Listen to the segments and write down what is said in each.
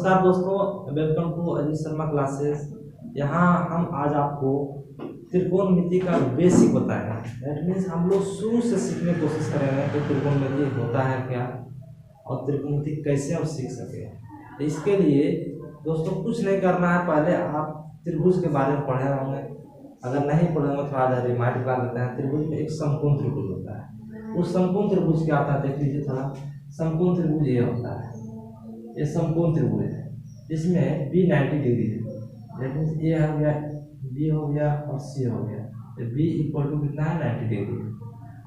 नमस्कार दोस्तों, welcome to Ajit Sharma classes. यहाँ हम आज आपको त्रिकोणमिति का बेसिक बताएंगे। दैट मीन्स हम लोग शुरू से सीखने की कोशिश करेंगे कि त्रिकोणमिति होता है क्या और त्रिकोणमिति कैसे हम सीख सके। तो इसके लिए दोस्तों कुछ नहीं करना है, पहले आप त्रिभुज के बारे में पढ़े होंगे। अगर नहीं पढ़े होंगे तो आज रिमाइंड कर देते हैं। त्रिभुज में एक समकोण त्रिभुज होता है। उस समकोण त्रिभुज क्या आता है देख लीजिए थोड़ा। समकोण त्रिभुज ये होता है, ये समकोण त्रिभुज है जिसमें बी 90 डिग्री है। दैट मीन्स ए हो गया, बी हो गया और सी हो गया। तो बी इक्वल टू कितना है 90 डिग्री।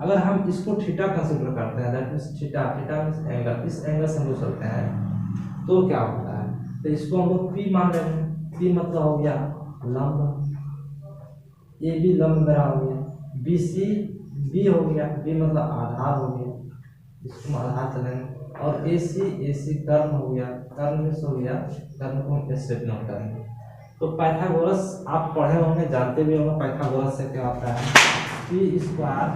अगर हम इसको थीटा कंसिडर करते हैं, that means theta means angle, इस एंगल से हम लोग चलते हैं तो क्या होता है, तो इसको हम लोग पी मान लेते हैं। पी मतलब हो गया लंब, ए बी लंब मेरा हो गया। बी सी बी हो गया, बी मतलब आधार हो गया, इसको हम आधार चलेंगे। और ए सी कर्ण हो गया, कर्ण में हो गया, कर्ण को हम स्टेप नोट करेंगे। तो पाइथागोरस आप पढ़े होंगे, जानते भी होंगे पाइथागोरस से क्या होता है। P square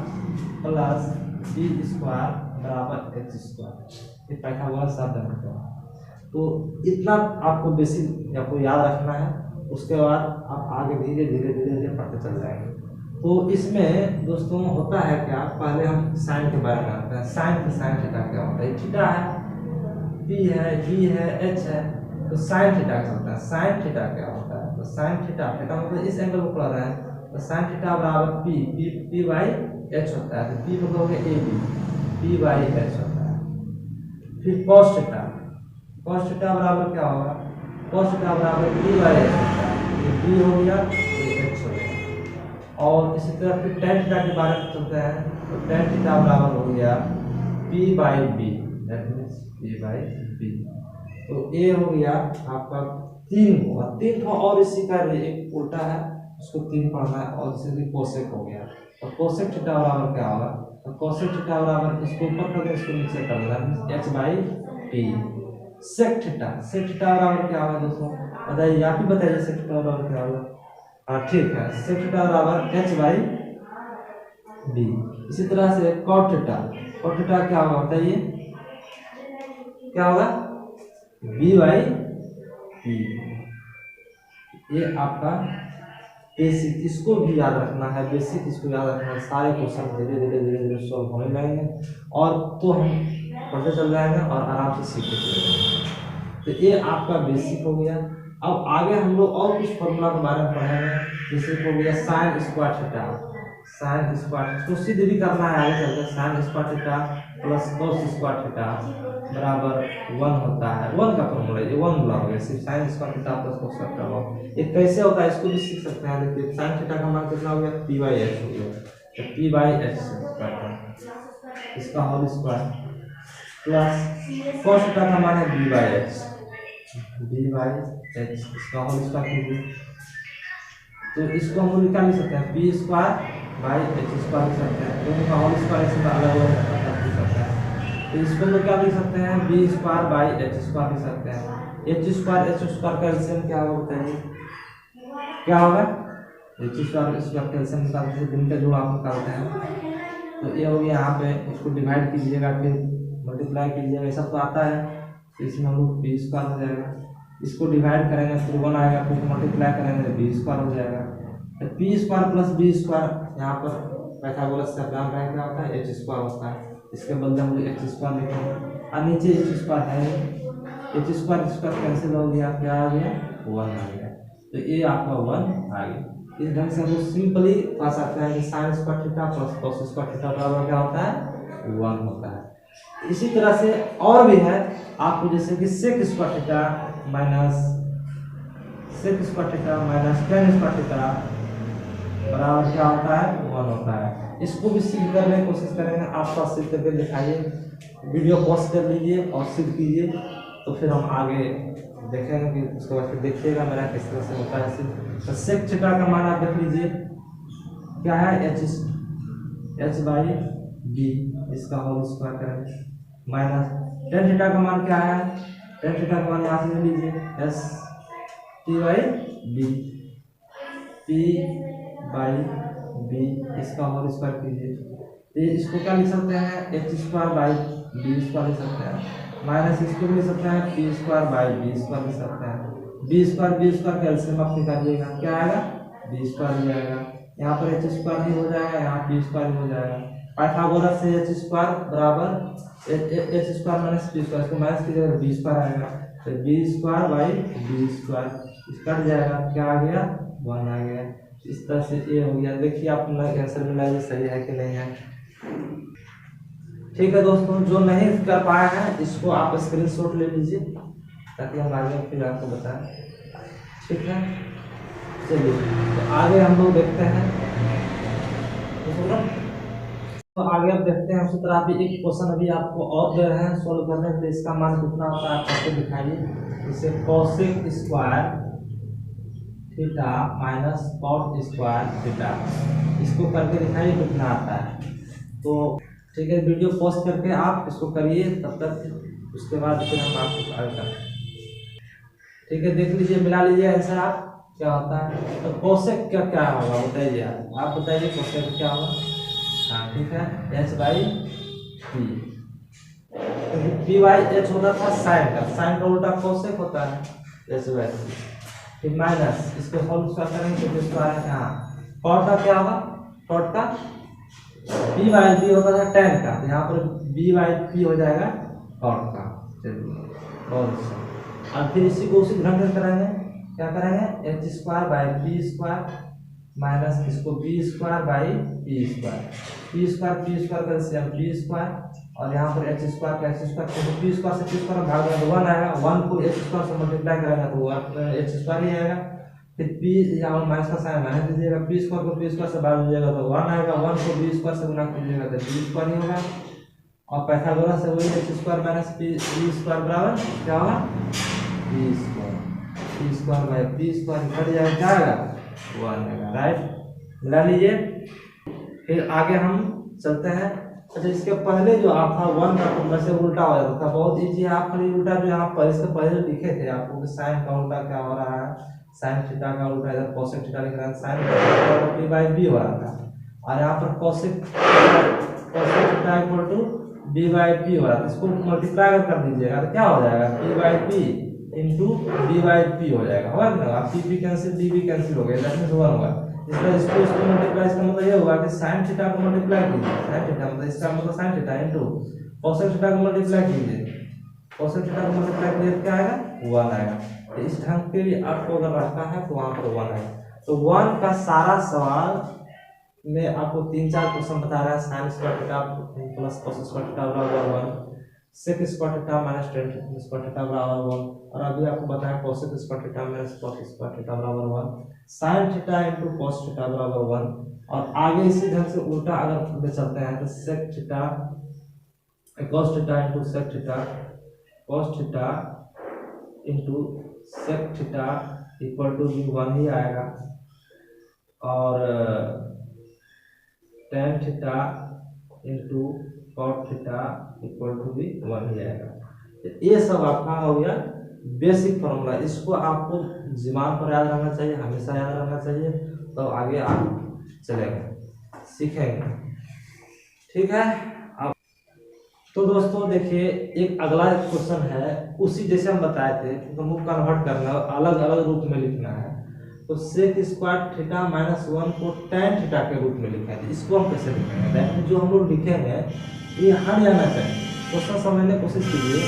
plus B square बराबर एच स्क्वायर, ये पाइथागोरस आप जानते हो। तो इतना आपको बेसिक आपको याद रखना है, उसके बाद आप आगे धीरे धीरे पढ़ते चल जाएंगे। तो इसमें दोस्तों होता है क्या, पहले हम साइन के बारे में जानते हैं। साइन थीटा क्या होता है। थीटा है, पी है, बी है, एच है, तो साइन थीटा क्या होता है। साइन थीटा क्या होता है, तो साइन थीटा मतलब इस एंगल को पढ़ रहे हैं, तो साइन थीटा बराबर पी बाई एच होता है। तो पी मतलब हो गया A B, P by H होता है। फिर कॉस थीटा बराबर क्या होगा, कॉस थीटा बराबर पी बाई एच होता है। ये बी हो गया, ये एच हो गया। और इसी तरह फिर tan थीटा के बारे में चलते हैं, तो tan थीटा बराबर हो गया p by B, that means p by B. तो a हो गया आपका 3 होगा, 3 था। और इसी का एक उल्टा है, उसको 3 पढ़ना है। और इसी कोसेक हो गया, और कोसेक थीटा बराबर क्या होगा, तो कोसेक थीटा बराबर इसको ऊपर कर दे, इसको नीचे कर देना, h by p। Sec theta बराबर क्या होगा दोस्तों, बताइए, आप ही बताइए सेक थीटा बराबर क्या होगा। हाँ ठीक है, सेक थीटा बराबर एच बाई बी। इसी तरह से कॉट थीटा क्या होगा बताइए, क्या होगा बी बाई बी। ये आपका बेसिक, इसको भी याद रखना है, बेसिक इसको याद रखना है। सारे क्वेश्चन धीरे धीरे सॉल्व होने लगेंगे और तो हम पढ़ते चल जाएंगे और आराम से सीखते चले जाएंगे। तो ये आपका बेसिक हो गया। अब आगे हम लोग और कुछ फॉर्मूला के बारे में पढ़ेंगे, जैसे हो गया sine square theta. Sine square तो सिद्ध भी करना है आगे चलकर। Sine square theta plus cos square theta बराबर 1 होता है। 1 का फॉर्मूला ये 1 बोला हो गया, सिर्फ sine square theta plus cos square theta. ये कैसे होता है इसको भी सीख सकते हैं। देखिए साइन थीटा का मान कितना हो गया, पी बाई एच हो गया, तो पी बाई एच स्क्वायर इसका whole square plus cos theta का मान है B by H, B by H इसका होल स्क्वायर कीजिए। तो इसको हम लोग निकाल सकते हैं, B square by H square लिख सकते हैं। दोनों का होल स्क्वायर इसमें अलग अलग लिख सकते हैं। तो इसको लोग क्या लिख सकते हैं, B square by H square लिख सकते हैं। एच स्क्वायर का एलसीएम क्या होगा बताइए, क्या होगा एच स्क्वायर का एलसीएम निकालते हैं, दिन का जोड़ आप निकालते हैं। तो ये हो गया, यहाँ पे इसको डिवाइड कीजिएगा, फिर मल्टीप्लाई कीजिएगा, ऐसा तो आता है। तो इसमें हम लोग बी स्क्वायर हो जाएगा, इसको डिवाइड करेंगे फिर 1 आएगा, फिर मल्टीप्लाई करेंगे बी स्क्वायर हो जाएगा। तो P square plus B square, यहाँ पर पाइथागोरस का ज्ञान रहा क्या होता है, एच स्क्वायर होता है। इसके बदले हम लोग एच स्क्वायर लिखेंगे और नीचे एच स्क्वायर है, एच स्क्वायर कैंसिल हो गया, क्या आ गया 1 आ गया। तो ये आपका 1 आ गया। इस ढंग से हम लोग सिंपली पा सकते हैं कि sine square theta plus cos square theta बराबर क्या होता है 1 होता है। इसी तरह से और भी है आपको, जैसे कि sec square theta minus tan square theta बराबर क्या होता है 1 होता है। इसको भी सिद्ध करने की कोशिश करेंगे, आसपास सिद्ध करके दिखाइए, वीडियो पॉज कर लीजिए और सिद्ध कीजिए, तो फिर हम आगे देखेंगे कि उसके बाद फिर देखिएगा मेरा किस तरह से होता है सिद्ध। तो सेक थीटा का मान आप देख लीजिए क्या है, एच बाई बी इसका होल स्क्वायर करेंगे, माइनस टेन थीटा का मान क्या है, टेन थीटा का मान यहाँ से ले लीजिए S T by B, P by B इसका होल स्क्वायर कीजिए। तो इसको क्या लिख सकते हैं, H square by B square लिख सकते हैं। माइनस इसको भी लिख सकते हैं P square by B square लिख सकते हैं। बी स्क्वायर कैल्सियम आप निकालिएगा, क्या आएगा बी स्क्वायर हो जाएगा। यहाँ पर एच स्क्वायर ही हो जाएगा, यहाँ पी स्क्वायर हो जाएगा। पाइथागोरस से एच स्क्वायर बराबर H square minus P square, इसको माइनस कीजिएगा बी स्क्वायर आएगा, तो B square by B square cut जाएगा, क्या आ गया 1 आ गया। इस तरह से ए हो गया। देखिए आप आंसर मिला ये सही है कि नहीं है। ठीक है दोस्तों, जो नहीं कर पाया है इसको आप स्क्रीनशॉट ले लीजिए ताकि हम आगे फिर आपको बताएं। ठीक है, चलिए तो आगे हम लोग देखते हैं। तो आगे अब देखते हैं उसी तरह भी एक क्वेश्चन अभी आपको और दे रहे हैं सोल्व करने के लिए। इसका मान कितना होता है आप कैसे दिखाइए। इसे cosec square theta minus cot square theta, इसको करके दिखाइए कितना आता है। तो ठीक है, वीडियो पॉज करके आप इसको करिए तब तक, उसके बाद फिर हम आपको आगे करें। ठीक है, देख लीजिए, मिला लीजिए आंसर आप क्या होता है। तो कोसेक क्या क्या होगा बताइए, आप बताइए कोसेक क्या होगा। हाँ ठीक है, H by P by H होता था साइन का उल्टा कोसेक होता है एच बाई पी। फिर माइनस इसको सॉल्व करेंगे तो इसको आएगा यहाँ कॉट का क्या होगा, कॉट का पी बाई बी होता था टेन का, तो यहाँ पर बी बाई पी हो जाएगा कॉट का। चलिए बहुत अच्छा। और फिर इसी को उसी ढंग से करेंगे, क्या करेंगे h square by p square minus इसको b square by p square का सेम पी स्क्वायर, और यहाँ पर एच स्क्वायर का एच स्क्वायर, पी स्क्वायर से पी स्क्वायर भाग में 1 आएगा, 1 को एच स्क्वायर से मल्टीप्लाई करेंगे तो एच स्क्वायर ही आएगा। फिर पी यहाँ माइनस का साइन माइनस दीजिएगा, पी स्क्वायर को पी स्क्वायर से भाग दीजिएगा तो 1 आएगा, 1 को बी स्क्वायर से गुना कीजिएगा तो बी स्क्वायर ही होगा। और पाइथागोरस से वही H square minus P square बराबर क्या होगा P square by p square घट जाएगा, क्या आएगा 1 आएगा। राइट, मिला लीजिए। फिर आगे हम चलते हैं। अच्छा, इसके पहले जो आप था 1 का वैसे उल्टा हो जाता था, बहुत ईजी है। आप खाली उल्टा जो यहाँ पर इसके पहले लिखे थे आपको कि साइन का उल्टा क्या हो रहा है, साइन थीटा का उल्टा इधर कोसेक थीटा लिख रहा है, साइन पी बाई बी हो रहा था, और यहाँ पर cosec theta equal to B by P हो रहा था। इसको मल्टीप्लाई कर दीजिएगा तो क्या हो जाएगा P by P into B by P हो जाएगा, होगा ना। पी कैंसिल डी भी कैंसिल हो गया, दैट मींस 1 होगा। इसको मल्टीप्लाई, इसका मतलब ये हुआ कि sin थीटा को मल्टीप्लाई कीजिए, sin थीटा मतलब इसका मतलब sin theta into cosec theta को मल्टीप्लाई कीजिए, cosec थीटा को मल्टीप्लाई कीजिए क्या आएगा 1 आएगा। तो इस ढंग के लिए आपको अगर रखना है तो वहां पर 1 आएगा। तो 1 का सारा सवाल में आपको 3-4 क्वेश्चन बता रहा है। sin square theta plus cos square theta बराबर 1, sec square theta minus tan square theta बराबर 1, और अभी आपको बताया cosec square theta minus cos square theta बराबर 1, sin theta into cos theta बराबर 1। और आगे इसी ढंग से उल्टा अगर ले चलते हैं तो sec theta cos theta into sec theta cos theta into sec theta equal to 1 ही आएगा, और tan theta into cot theta equal to भी 1 ही आएगा। ये सब आपका हो गया बेसिक फॉर्मूला। इसको आपको दिमाग पर याद रखना चाहिए, हमेशा याद रखना चाहिए, तो आगे आप चलेंगे सीखेंगे। ठीक है, अब तो दोस्तों देखिए एक अगला क्वेश्चन है, उसी जैसे हम बताए थे तो हमको कन्वर्ट करना अलग अलग रूप में लिखना है। तो सेक स्क्वायर थीटा माइनस 1 को tan थीटा के रूप में लिखा है। इसको हम कैसे लिखेंगे, दैट जो हम लोग लिखेंगे ये हट जाना चाहिए। क्वेश्चन समझने की कोशिश कीजिए,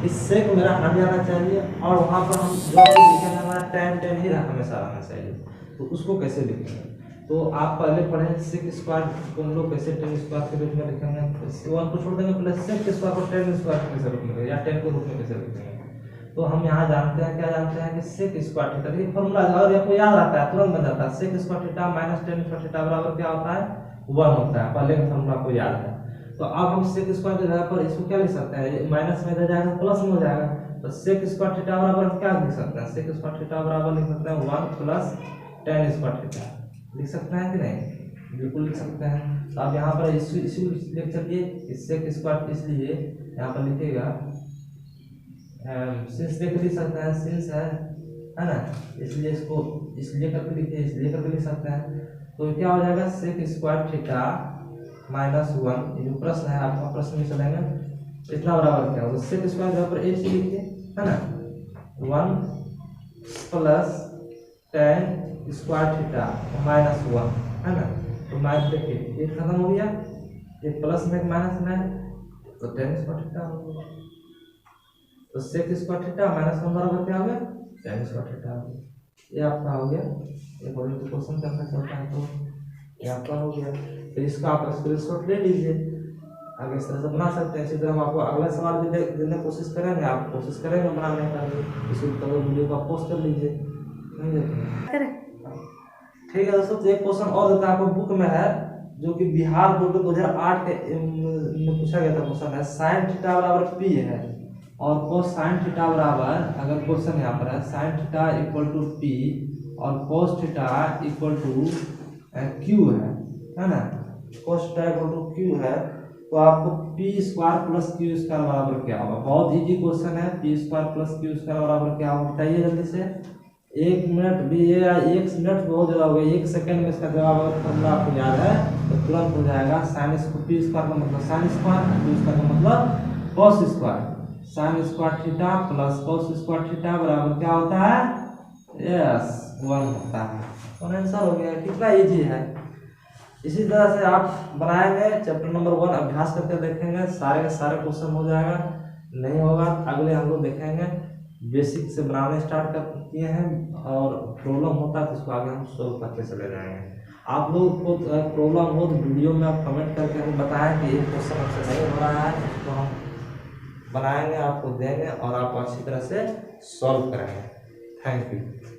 इस सेक मेरा हट जाना चाहिए, और वहाँ पर हम जो लिखेंगे हमारा tan ही हमेशा रहना चाहिए। तो उसको कैसे लिखेंगे, तो आप पहले पढ़ें सेक स्क्वायर को हम लोग कैसे tan स्क्वायर के रूप में लिखेंगे। 1 को छोड़ देंगे, प्लस सेक स्क्वायर को tan स्क्वायर के कैसे रूप में या tan के रूप में कैसे लिखेंगे। तो हम यहाँ जानते हैं, क्या जानते हैं कि सेक स्क्वायर थीटा, ये फॉर्मूला और आपको याद रहता है, तुरंत बन जाता है। Sec square theta minus tan square theta बराबर क्या होता है 1 होता है, पहले का फॉर्मूला आपको याद है। तो अब हम सेक स्क्वायर की जगह पर इसको क्या लिख सकते हैं, माइनस में इधर जाएगा प्लस में हो जाएगा, तो सेक स्क्वायर थीटा बराबर क्या लिख सकते हैं, सेक स्क्वायर थीटा बराबर लिख सकते हैं 1 प्लस tan स्क्वायर थीटा, लिख सकते हैं कि नहीं, बिल्कुल लिख सकते हैं। तो आप यहाँ पर इसी लिख सकिए, इससे स्क्वायर, इसलिए यहाँ पर लिखिएगा सिंस देख लिख सकते हैं, सिंस है ना, इसलिए इसको इसलिए करके लिखिए, इसलिए करके लिख सकते हैं। तो क्या हो जाएगा सेक स्क्वायर थीटा माइनस 1, ये जो प्रश्न है आपका प्रश्न में चलेंगे इतना बराबर क्या होगा, सेक स्क्वायर बराबर 8 लिखिए, है ना, 1 plus tan square theta minus 1, है ना, तो माइनस देखिए 8 खत्म हो गया, ये प्लस में माइनस में तो tan स्क्वायर थीटा हो गया, तो सेक स्क्वायर थीटा माइनस 1 बराबर क्या हो गया, tan स्क्वायर थीटा हो गया। ये आपका हो गया, ये बोलिए तो क्वेश्चन करना चाहता है तो ये आपका हो गया। फिर इसका आप स्क्रीनशॉट ले लीजिए, आगे इस तरह से बना सकते हैं। इसी तरह हम आपको अगला सवाल भी देने की कोशिश करेंगे, आप कोशिश करेंगे बनाने का, इसी तरह वीडियो को आप पोस्ट कर लीजिए, नहीं देते ठीक है दोस्तों। तो एक क्वेश्चन और देता है आपको बुक में है, जो कि बिहार बोर्ड 2008 में पूछा गया था क्वेश्चन है, साइन थीटा बराबर पी है और कोस साइन थीटा बराबर, अगर क्वेश्चन यहाँ पर है sine theta equal to p और cos theta equal to q है ना, cos theta equal to q है, तो आपको p square plus q square बराबर क्या होगा। बहुत इजी क्वेश्चन है, P square plus q square बराबर क्या होगा बताइए जल्दी से। 1 मिनट भी, ये 1 मिनट बहुत ज़्यादा हो गया, 1 सेकंड में इसका जवाब अगर फॉर्मूला आपको याद है तो तुरंत हो जाएगा। साइन स्क्वायर पी स्क्वायर का मतलब साइन स्क्वायर, क्यू स्क्वायर का मतलब cos square, sine square theta plus cos square theta बराबर क्या होता है, यस 1 होता है। और आंसर हो गया, कितना इजी है। इसी तरह से आप बनाएंगे, चैप्टर नंबर 1 अभ्यास करके देखेंगे, सारे के सारे क्वेश्चन हो जाएगा। नहीं होगा अगले हम लोग देखेंगे, बेसिक से बनाने स्टार्ट कर किए हैं, और प्रॉब्लम होता है तो उसको आगे हम सोल्व करके चले जाएंगे। आप लोग को प्रॉब्लम हो तो वीडियो में आप कमेंट करके हमें बताएं कि ये क्वेश्चन हमसे नहीं हो रहा है, तो हम बनाएंगे, आपको देंगे और आप अच्छी तरह से सॉल्व करेंगे। Thank you.